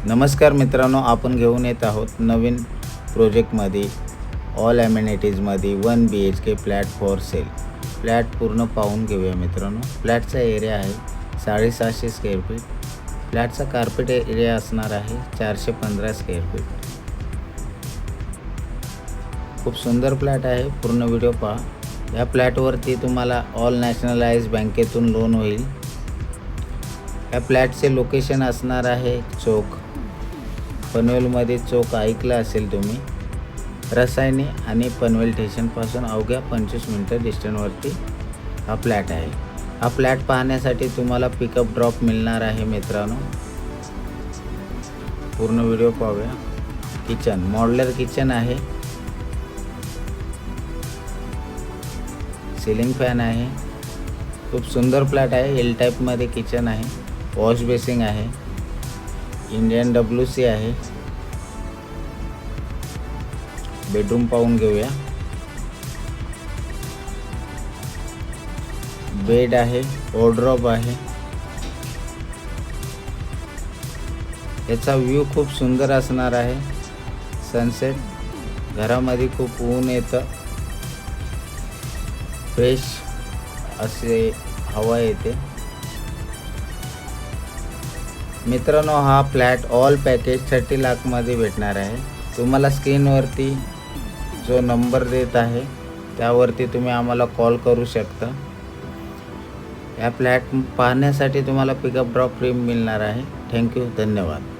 नमस्कार मित्रांनो, आपण घेऊन येत आहोत नवीन प्रोजेक्टमध्ये ऑल ॲमेनिटीजमध्ये 1 BHK flat for sale. Flat पूर्ण पाहून घेऊया मित्रांनो. फ्लॅटचा एरिया आहे 750 स्क्वेअर फीट. फ्लॅटचा कार्पेट एरिया असणार आहे 415 स्क्वेअर फीट. खूप सुंदर फ्लॅट आहे, पूर्ण व्हिडिओ पहा. या फ्लॅटवरती तुम्हाला ऑल नॅशनलाइज बँकेतून लोन होईल. या फ्लॅटचे लोकेशन असणार आहे चौक, पनवेलमध्ये चौक ऐकलं असेल तुम्ही. रसायनी आणि पनवेल स्टेशनपासून अवघ्या 25 मिनिटं डिस्टन्सवरती हा फ्लॅट आहे. हा फ्लॅट पाहण्यासाठी तुम्हाला पिकअप ड्रॉप मिळणार आहे मित्रांनो. पूर्ण व्हिडिओ पाहूया. किचन, मॉड्युलर किचन आहे, सिलिंग फॅन आहे. खूप सुंदर फ्लॅट आहे. एल टाईपमध्ये किचन आहे, वॉश बेसिंग आहे, इंडियन WC आहे. बेडरूम पाहून घेऊया. बेड आहे, वॉर्डरोब आहे. याचा व्ह्यू खूप सुंदर असणार आहे. सनसेट, घरामध्ये खूप ऊन येतं, फ्रेश असे हवा येते मित्रांनो. हा फ्लॅट ऑल पॅकेज 30 लाखमध्ये भेटणार आहे. तुम्हाला स्क्रीनवरती जो नंबर देत आहे त्यावरती तुम्ही आम्हाला कॉल करू शकता. या फ्लॅट पाहण्यासाठी तुम्हाला पिकअप ड्रॉप फ्री मिळणार आहे. थँक्यू, धन्यवाद.